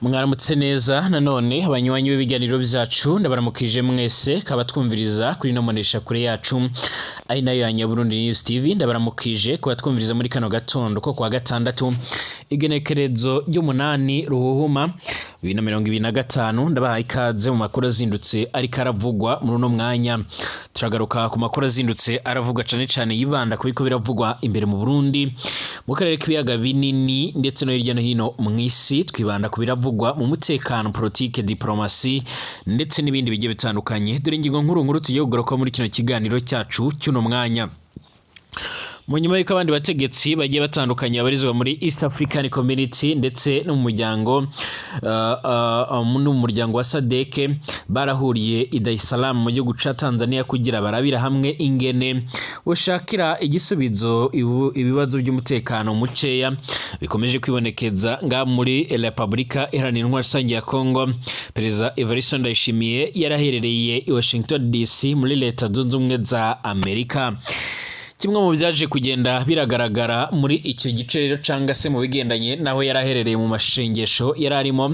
Mwaramutse neza nanone abanywanyi b'ibiganiro byacu ndabaramukije mwese kaba twumviriza kuri no monesha kure yacu ari nayo ya Burundi News TV ndabaramukije kuba twumviriza muri kano gatondo ko kwa gatandatu igenekerezo ry'umunani ruhuhuma 2025 ndabaha ikaze mu makuru azindutse ari karavugwa muri no mwanya turagaruka ku makuru azindutse aravuga cane yibanda kubiko biravugwa imbere mu Burundi mu karere k'ibiyaga binini ndetse no hirya no hino mw'isi twibanda kubiravugwa mu mutekano politike diplomasi ndetse n'ibindi bigiye bitandukanye dore ingingo nkuru tugiye kugaruka muri kino kiganiro cyacu cy'uno mwanya. Mu nyuma y'uko abandi bategetsi bagiye batandukanye abarizwa muri East African Community ndetse no mu muryango wa SADC barahuriye i Dar es Salaam mu gihugu ca Tanzania kugira barabira hamwe ingene ushakira igisubizo ibibazo by'umutekano muceya bikomeje kwibonekeza nga muri Republika Iharanira Rusange ya Congo. Perezida Evariste Ndayishimiye yaraherereye i Washington DC muri Leta Zunze Ubumwe za Amerika. Kimwe mu byaje kugenda biragaragara muri icyo gice rero canga se mu bigendanye naho yaraherereye mu mashengesho yararimo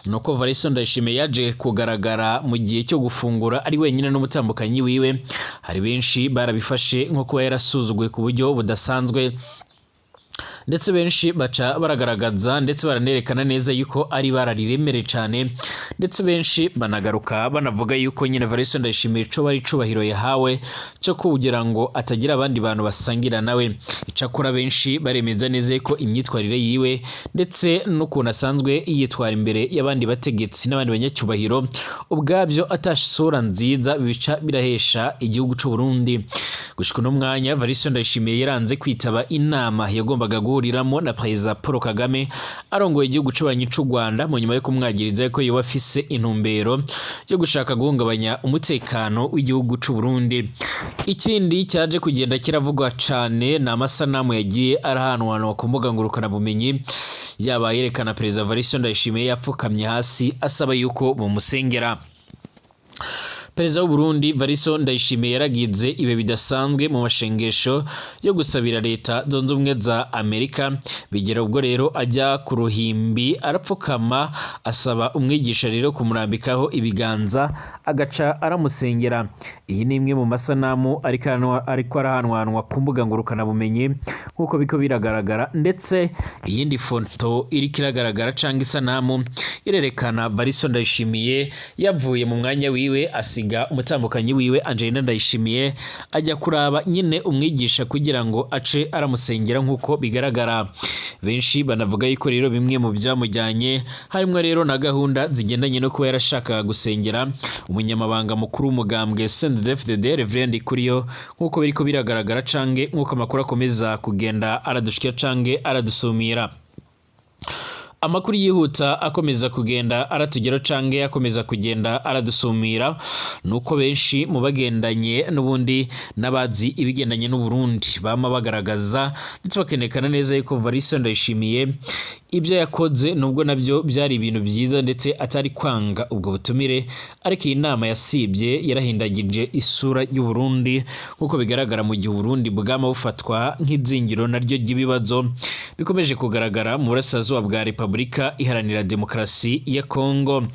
nuko Evariste Ndayishimiye yaje kugaragara mu gihe cyo gufungura ari wenyine n'umutambukanyi wiwe. Hari benshi barabifashe nko kuba yarasuzuguye ku buryo budasanzwe ndetse benshi baca baragaragaza ndetse baranerekana neza yuko ari barariremere cyane ndetse benshi banagaruka banavuga yuko nyine Evariste Ndayishimiye co bari cubahiro yahawe cyo kugira ngo atagira abandi bantu basangira nawe. Icakora benshi baremeza neza ko imyitwarire yiwe ndetse n'ukuntu asanzwe yitwara imbere y'abandi bategetsi n'abandi banyacyubahiro ubwabyo atasura nziza bica birahesha igihugu c'u Burundi. Gushika no mwanya Evariste Ndayishimiye yaranze kwitaba inama yagombaga guhuriramo na Perezida Paul Kagame arongoye igihugu c'abanyi c'u Rwanda mu nyuma yo kumwagiriza ko yoba afise intumbero yo gushaka guhungabanya umutekano w'igihugu c'u Burundi. Ikindi cyaje kugenda kiravugwa cane na amasanamu yagiye arahanwa ku mbuga ngurukana bumenyi yaba yerekana Perezida Evariste Ndayishimiye yapfukamye hasi asaba yuko bamusengera. Perezida w'u Burundi Evariste Ndayishimiye yaragize ibe bidasanzwe mu mashengesho yo gusabira Leta Zunze Ubumwe za Amerika bigera ubwo rero ajya ku ruhimbi arapfukama asaba umwigisha rero kumurambikaho ibiganza agaca aramusengera. Iyi ni imwe mu masanamu ariko arahanwanwa ku mbuga ngurukana bumenyi nkuko biko biragaragara ndetse iyindi foto iri kiragaragara canga isanamu irerekana Evariste Ndayishimiye yavuye mu mwanya wiwe asiga umutambukanyi wiwe Angelina Ndayishimiye ajya kuraba nyine umwigisha kugira ngo ace aramusengera nkuko bigaragara. Benshi banavuga yuko rero bimwe mu byamujyanye harimo rero na gahunda zigendanye no kuba yarashakaga gusengera umunyamabanga mukuru w'umugambwe CNDD-FDD Reverend Inkuru nkuko biriko biragaragara cange nkuko amakuru akomeza kugenda aradushikira cange aradusumira. Amakuru yihuta akomeza kugenda aratugera cange akomeza kugenda aradusumira nuko benshi mu bagendanye n'ubundi nabazi ibigendanye n'u Burundi bama bagaragaza ndetse bakenekana neza yuko Evariste Ndayishimiye ibyo yakoze nubwo nabyo byari ibintu byiza ndetse atari kwanga ubwo butumire ariko iyi nama yasibye yarahindagije isura y'u Burundi nkuko bigaragara mu gihe Burundi bwama bufatwa nk'izingiro naryo ry'ibibazo bikomeje kugaragara mu burasirazuba bwa Republika Iharanira Demokarasi ya Congo.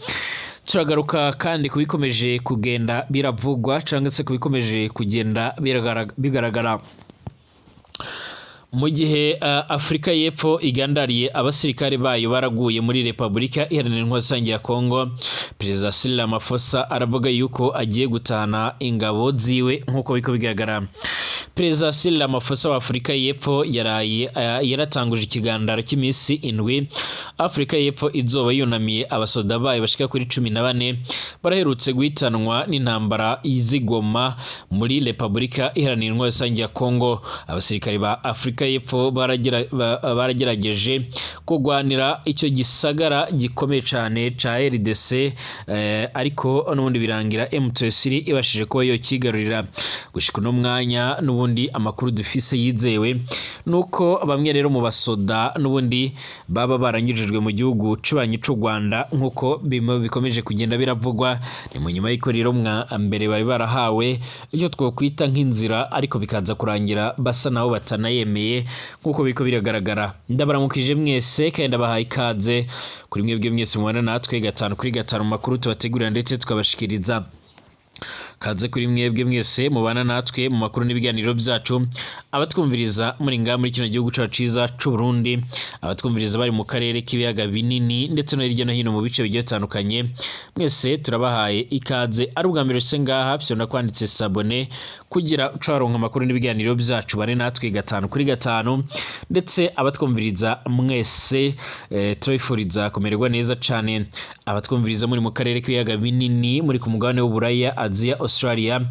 Turagaruka kandi kubikomeje kugenda biravugwa cyangwa se kubikomeje kugenda bigaragara mu gihe Afrika y'Epfo igandariye abasirikare bayo baraguye muri Republika Iharanira Rusange ya Congo. Perezida Cyril Ramaphosa aravuga yuko agiye gutana ingabo ziwe nkuko biko bigaragara. Perezida Cyril Ramaphosa wa Afrika y'Epfo yaratanguje ikigandaro cy'iminsi 7 Afrika y'Epfo izoba yunamiye abasoda bayo bashika kuri 14 baraherutse guhitanwa n'intambara y'izigoma muri Republika Iharanira Rusange ya Congo. Abasirikare ba Afrika y'Epfo baragerageje kugwanira icyo gisagara gikomeye cyane ca RDC ariko n'ubundi birangira M23 ibashije kuba yo kigarurira. Gushika no mwanya n'ubundi amakuru dufise yizewe nuko bamwe rero mu basoda n'ubundi baba baranyujijwe mu gihugu c'abanyi c'u Rwanda nkuko bikomeje kugenda biravugwa. Ni mu nyuma y'iko rero mbere bari barahawe icyo twokwita nk'inzira ariko bikaza kurangira basa naho batanayemeye basigaye nkuko biko biragaragara. Ndabaramukije mwese kandi ndabahaye ikaze kuri mwebwe mwese mubana natwe gatanu kuri gatanu makuru tubategurira ndetse tukabashikiriza. Kaze kuri mwebwe mwese mubana natwe mu makuru n'ibiganiro byacu, abatwumviriza muri muri kino gihugu cyacu ciza c'u Burundi, abatwumviriza bari mu karere k'ibiyaga binini ndetse no hirya no hino mu bice bigiye bitandukanye, mwese turabahaye ikaze. Ari ubwa mbere se ngaha byona kwanditse sabone kugira ucaronka amakuru n'ibiganiro byacu bane natwe gatanu kuri gatanu, ndetse abatwumviriza mwese turabifuriza kumererwa neza cyane. Abatwumviriza muri mu karere k'ibiyaga binini, muri ku mugabane w'Uburaya, Aziya, Australia,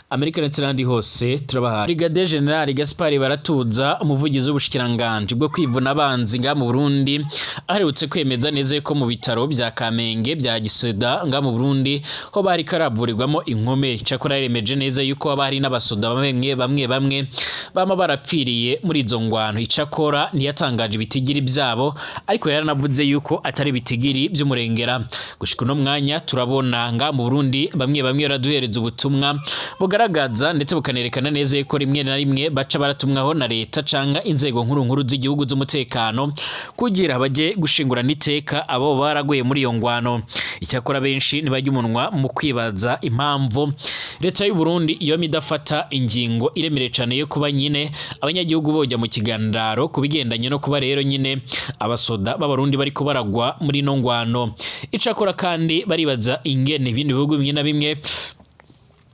Amerika ndetse n'andi hose turabahaye. Brigadier General Gaspard Baratuza, umuvugizi w'ubushikiranganje bwo kwivuna abanzi nga mu Burundi, aherutse kwemeza neza ko mu bitaro bya Kamenge bya Gisoda nga mu Burundi ho bari karavurirwamo inkomere. Cyakora yaremeje neza yuko bari n'abasoda bamwe bama barapfiriye muri izo ngwano. Icakora ntiyatangaje ibitigiri byabo, ariko yaranavuze yuko atari bitigiri by'umurengera. Gushika no mwanya turabona nga mu Burundi bamwe baraduhereza ubutumwa bugaragaza ndetse bukanerekana neza ko rimwe na rimwe baca baratumwaho na leta canga inzego nkuru z'igihugu z'umutekano kugira baje gushingura niteka abo baraguye muri iyo ngwano. Icyakora benshi ntibajya umunwa mu kwibaza impamvu leta y'u Burundi iyo midafata ingingo iremere cyane yo kuba nyine abanyagihugu bojya mu kigandaro kubigendanye no kuba rero nyine abasoda b'abarundi bari kubaragwa muri no ngwano. Icakora kandi baribaza ingene ibindi bihugu bimwe na bimwe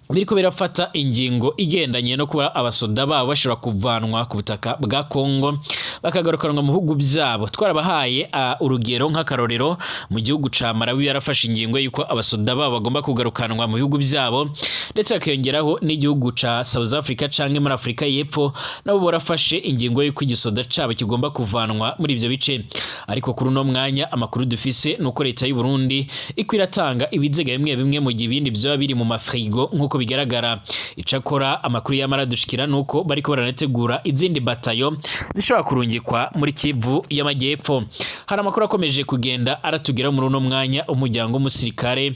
biriko birafata ingingo igendanye no kuba abasoda babo bashobora kuvanwa ku butaka bwa Kongo bakagarukanwa mu bihugu byabo. Twarabahaye urugero nk'akarorero mu gihugu ca Malawi yarafashe ingingo yuko abasoda babo bagomba kugarukanwa mu bihugu byabo, ndetse akiyongeraho n'igihugu ca South Africa canke muri Afrika y'Epfo nabo borafashe ingingo yuko igisoda cabo kigomba kuvanwa muri ivyo bice. Ariko kuri uno mwanya amakuru dufise nuko leta y'u Burundi ikwiratanga ibizega bimwe mu gihe ibindi byo biri mu mafrigo nkuko bigaragara. Icakora amakuru y'amaradushikira nuko bariko baranategura izindi batayo zishobora kurungikwa muri Kivu y'Amajyepfo. Hari amakuru akomeje kugenda aratugira muri uno mwanya. Umuryango w'umusirikare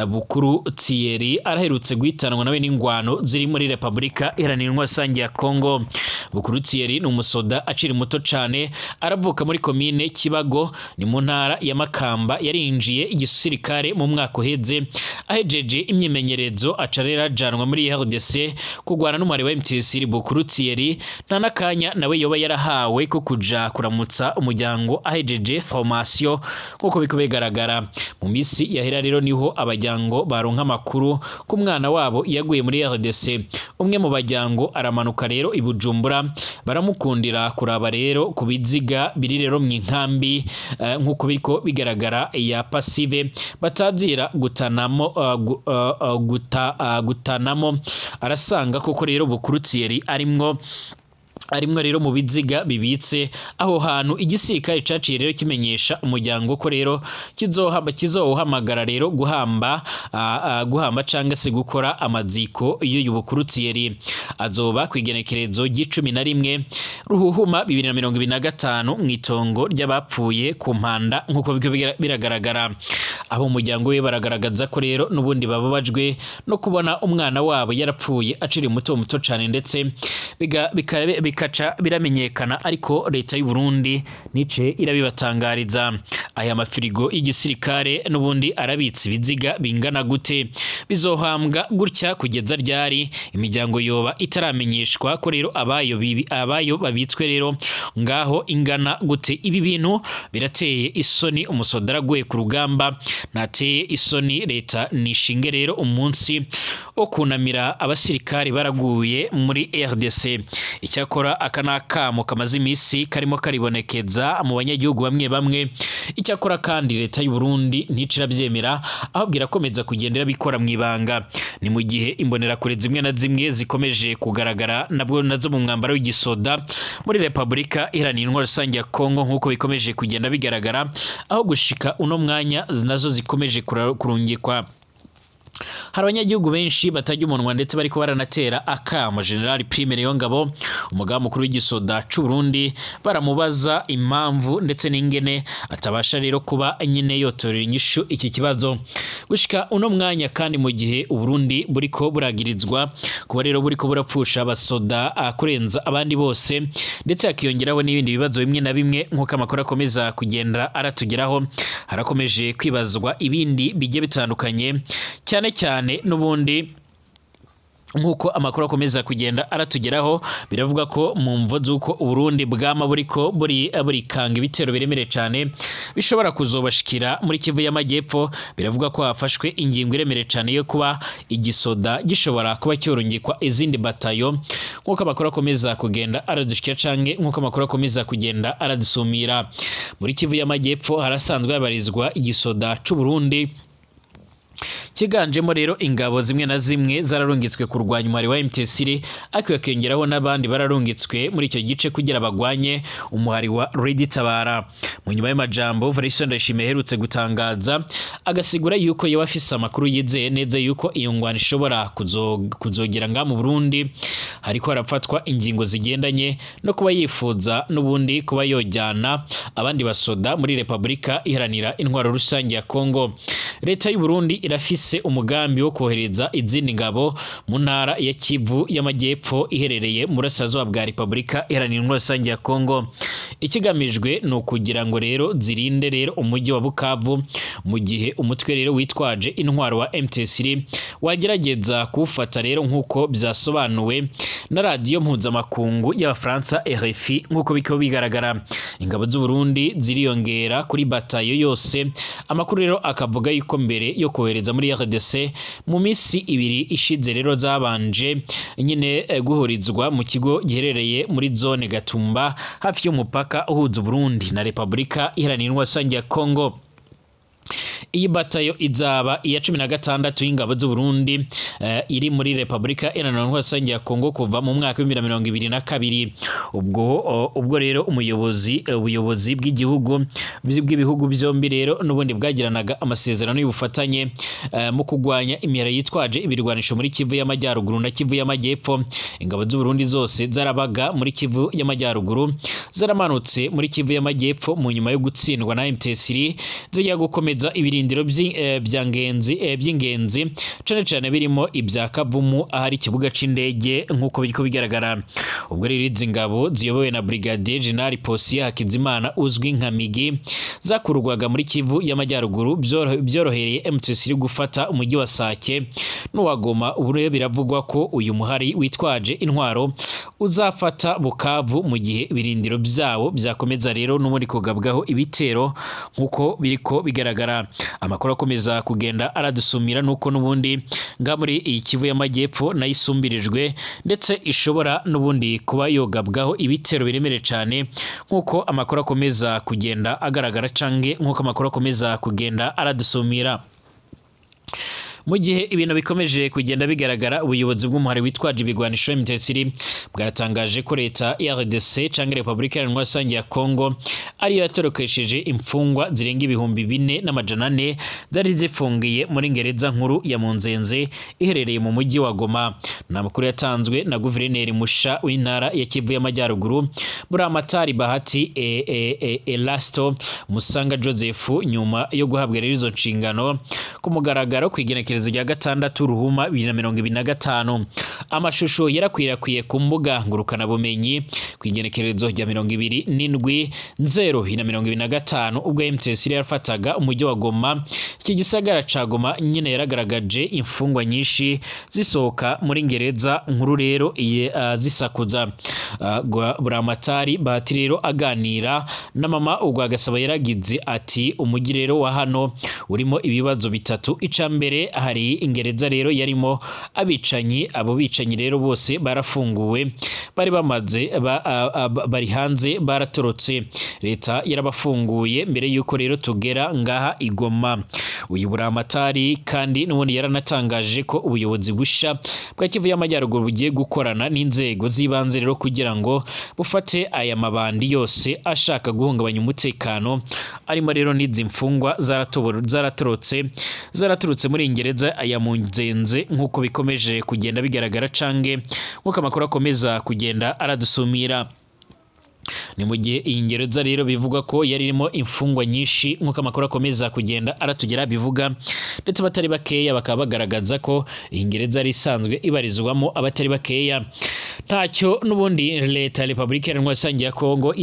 Bukuru Thierry araherutse guhitanwa nawe n'ingwano ziri muri Republika Iharanira Rusange ya Kongo. Bukuru Thierry ni umusoda akiri muto cane, aravuka muri komine Kibago ni mu ntara ya Makamba. Yarinjiye igisirikare mu mwaka uheze, ahejeje imyimenyerezo acarera janwa muri RDC kugwana n'umwari wa MTC. Bukuru Thierry nta nakanya nawe yoba yarahawe ko kuja kuramutsa umuryango ahejeje formation nkuko biko bigaragara. Mu misi yahera rero niho abajyango baronka amakuru ku mwana wabo yaguye muri RDC. Umwe mu bajyango aramanuka rero i Bujumbura, baramukundira kuraba rero ku biziga biri rero mu nkambi nkuko biko bigaragara ya Passive batazira gutanamo gutanamo. Arasanga koko rero Bukuru Thierry arimwo rero mu biziga bibitse aho hantu. Igisirikare caciye rero kimenyesha umuryango ko rero kizohamagara rero guhamba canga se gukora amaziko iyo Bukuru Thierry. Azoba kwigenekerezo g'11 Ruhuhuma 2025 mwitongo ry'abapfuye ku Mpanda nkuko biragaragara. Abo umuryango we baragaragaza ko rero nubundi bababajwe no kubona umwana wabo yarapfuye aciri muto cyane, ndetse bikaca biramenyekana, ariko leta y'u Burundi nice irabibatangariza. Aya mafirigo y'igisirikare nubundi arabitse ibiziga bingana gute, bizohambwa gutya kugeza ryari, imiryango yoba itaramenyeshwa ko rero abayo babitswe rero ngaho ingana gute. Ibi bintu birateye isoni. Umusoda araguye ku rugamba, nateye isoni leta nishinge rero umunsi wo kunamira abasirikare baraguye muri RDC. Icyakora akanakamo kamaze imisi karimo karibonekeza mu banyagihugu bamwe. Icyakora kandi leta y'u Burundi nticira byemera, ahubwira komeza kugendera bikora mu ibanga. Ni mu gihe imbonera kure zimwe na zimwe zikomeje kugaragara nabwo nazo mu mwambaro w'igisoda muri Republika Iharanira Rusange ya Kongo nkuko bikomeje kugenda bigaragara, aho gushika uno mwanya nazo zikomeje kurungikwa hari abanyagihugu benshi batajya umunwa ndetse bariko baranatera akamo General Prime Niyongabo umugaba mukuru w'igisoda c'u Burundi baramubaza impamvu ndetse n'ingene atabasha rero kuba nyine yotorera inyishu iki kibazo gushika uno mwanya kandi mu gihe u Burundi buriko buragirizwa kuba rero buriko burapfusha abasoda kurenza abandi bose ndetse akiyongeraho n'ibindi bibazo bimwe na bimwe nk'uko amakuru akomeza kugenda aratugeraho harakomeje kwibazwa ibindi bigiye bitandukanye cyane n'ubundi nkuko amakuru akomeza kugenda aratugeraho biravuga ko mu mvo z'uko Burundi bwama buriko burikanga ibitero biremere cyane bishobora kuzobashikira muri Kivu y'Amajyepfo biravuga ko hafashwe ingingo iremere cyane yo kuba igisoda gishobora kuba cyorungikwa izindi batayo nkuko amakuru akomeza kugenda aradushikira canke nkuko amakuru akomeza kugenda aradusumira muri Kivu y'Amajyepfo harasanzwe habarizwa igisoda c'u Burundi kiganjemo rero ingabo zimwe na zimwe zararungitswe kurwanya umwari wa MTSR akiyongeraho n'abandi bararungitswe muri icyo gice kugira bagwanye umuhari wa Red Tabara mu nyuma y'amajambo Valentin Ndayishimiye herutse gutangaza agasigura yuko yewe afise amakuru yizeye neza yuko iyo ngwano ishobora kuzogera nga mu Burundi hariko harafatwa ingingo zigendanye no kuba yifuza n'ubundi kuba yojyana abandi basoda muri Republika iharanira intwaro rusange ya Kongo. Leta y'u Burundi irafise umugambi wo kohereza izindi ngabo mu ntara ya Kivu y'Amajyepfo iherereye mu burasirazuba bwa Republika iharanira intwaro rusange ya Kongo. Ikigamijwe no kugira ngo rero zirinde rero umujyi wa Bukavu mu gihe umutwe rero witwaje intwaro wa MTSR wagerageza kuwufata rero nk'uko byasobanuwe na radio mpuzamakungu y'Abafaransa RFI nk'uko biko bigaragara. Ingabo z'u Burundi ziriyongera kuri batayo yose amakuru rero akavuga yuko mbere yo kohereza muri RDC mu misi ibiri ishize rero zabanje nyine guhurizwa mu kigo giherereye muri zone Gatumba hafi y'umupaka uhuza Burundi na Republika iharanira intwaro rusange ya Kongo. Iyi batayo izaba iya 16 y'ingabo z'u Burundi iri muri Republika iharanira intwaro rusange ya Kongo kuva mu mwaka wa 2022. Ubwo rero ubuyobozi bw'ibihugu byombi rero n'ubundi bwagiranaga amasezerano y'ubufatanye mu kugwanya imihara yitwaje ibirwanisho muri Kivu y'Amajyaruguru na Kivu y'Amajyepfo. Ingabo z'u Burundi zose zarabaga muri Kivu y'Amajyaruguru zaramanutse muri Kivu y'Amajyepfo mu nyuma yo gutsindwa na MTSR zijya gukomeza ibirindiro by'ingenzi cyane birimo ibya Kavumu ahari ikibuga c'indege nk'uko biriko bigaragara. Ubwo rero izi ngabo ziyobowe na Brigadier General Possia Hakizimana uzwi nka Migi zakururwaga muri Kivu y'Amajyaruguru byorohereye MTSR gufata umujyi wa Sake n'uwagoma. Ubu rero biravugwa ko uyu muhari witwaje intwaro uzafata Bukavu mu gihe ibirindiro byabo byakomeza rero n'umuri kugabwaho ibitero nk'uko biriko bigaragara. Amakuru akomeza kugenda aradusumira nuko n'ubundi nga muri iyi Kivu y'Amajyepfo nayisumbirijwe ndetse ishobora n'ubundi kuba yogabwaho ibitero biremere cyane nk'uko amakuru akomeza kugenda agaragara cange nk'uko amakuru akomeza kugenda aradusumira. Mu gihe ibintu bikomeje kugenda bigaragara ubuyobozi bw'umuhari witwaje ibigwanisho MTSR bwaratangaje ko leta ya RDC canke Republika Iharanira Rusange ya Kongo ariyo yatorokesheje imfungwa zirenga 4,400 zari zifungiye muri gereza nkuru ya Munzenze iherereye mu mujyi wa Goma. N'amakuru yatanzwe na guverineri musha w'intara ya Kivu y'Amajyaruguru Buramatari Bahati Elasto Musanga Joseph nyuma yo guhabwa rero izo nshingano ku mugaragaro kwigenekerezo rya 6 Ruhuma 2025. Amashusho yarakwirakwiye ku mbuga ngurukana bumenyi kwigenekerezo rya 27 Nzero 2025 ubwo MTSR yarafataga umujyi wa Goma. Iki gisagara ca Goma nyine yaragaragaje imfungwa nyinshi zisohoka muri gereza nkuru rero zisakuza. Buramatari Bahati rero aganira na mama ubwo agasaba yaragize ati umujyi rero wa hano urimo ibibazo bitatu. Icambere hari ingereza rero yarimo abicanyi, abo bicanyi rero bose barafunguwe bari bamaze bari hanze baratorotse, leta yarabafunguye mbere yuko rero tugera ngaha Igoma. Uyu Buramatari kandi n'ubundi yaranatangaje ko ubuyobozi busha bwa Kivu y'Amajyaruguru bugiye gukorana n'inzego z'ibanze rero kugira ngo bufate aya mabandi yose ashaka guhungabanya umutekano arimo rero n'izi mfungwa zaraturutse muri ingereza neza aya munzenze nkuko bikomeje kugenda bigaragara cange nkuko amakuru akomeza kugenda aradusumira. Ni mu gihe iyi ngereza rero bivuga ko yari irimo imfungwa nyinshi nkuko amakuru akomeza kugenda aratugera bivuga, ndetse batari bakeya bakaba bagaragaza ko iyi ngereza ari isanzwe ibarizwamo abatari bakeya. Ntacyo n'ubundi leta ya Repubulika Iharanira Demokarasi ya Kongo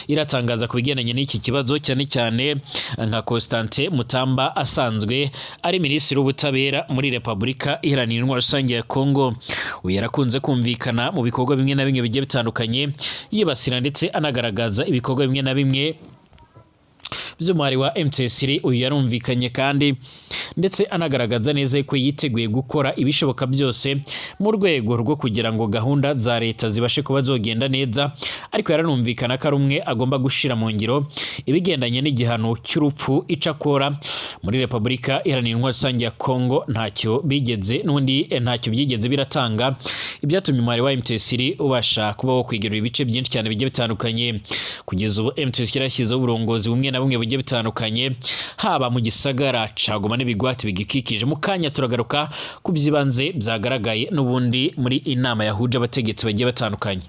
iratangaza ku bigendanye n'iki kibazo, cyane cyane nka Constantin Mutamba asanzwe ari minisitiri w'ubutabera muri Repubulika Iharanira Demokarasi ya Kongo. Uyu yarakunze kumvikana mu bikorwa bimwe na bimwe bigiye bitandukanye yibasira ndetse anagaragaza ibikorwa bimwe na bimwe by'umwari wa M23. Uyu yarumvikanye kandi ndetse anagaragaza neza ko yiteguye gukora ibishoboka byose mu rwego rwo kugira ngo gahunda za leta zibashe kuba zogenda neza, ariko yaranumvikana ko ari umwe agomba gushira mu ngiro ibigendanye n'igihano cy'urupfu icakora muri Repubulika Iharanira Demokarasi ya Kongo. Ntacyo byigeze biratanga ibyatumye umwari wa M23 ubasha kuba wo kwigerura ibice byinshi cyane bigiye bitandukanye. Kugeza ubu M23 yarashyizeho uburongozi bumwe na bumwe bugiye bitandukanye, haba mu gisagara ca Goma n'ibigwati bigikikije. Mu kanya turagaruka ku by'ibanze byagaragaye n'ubundi muri inama yahuje abategetsi bagiye batandukanye.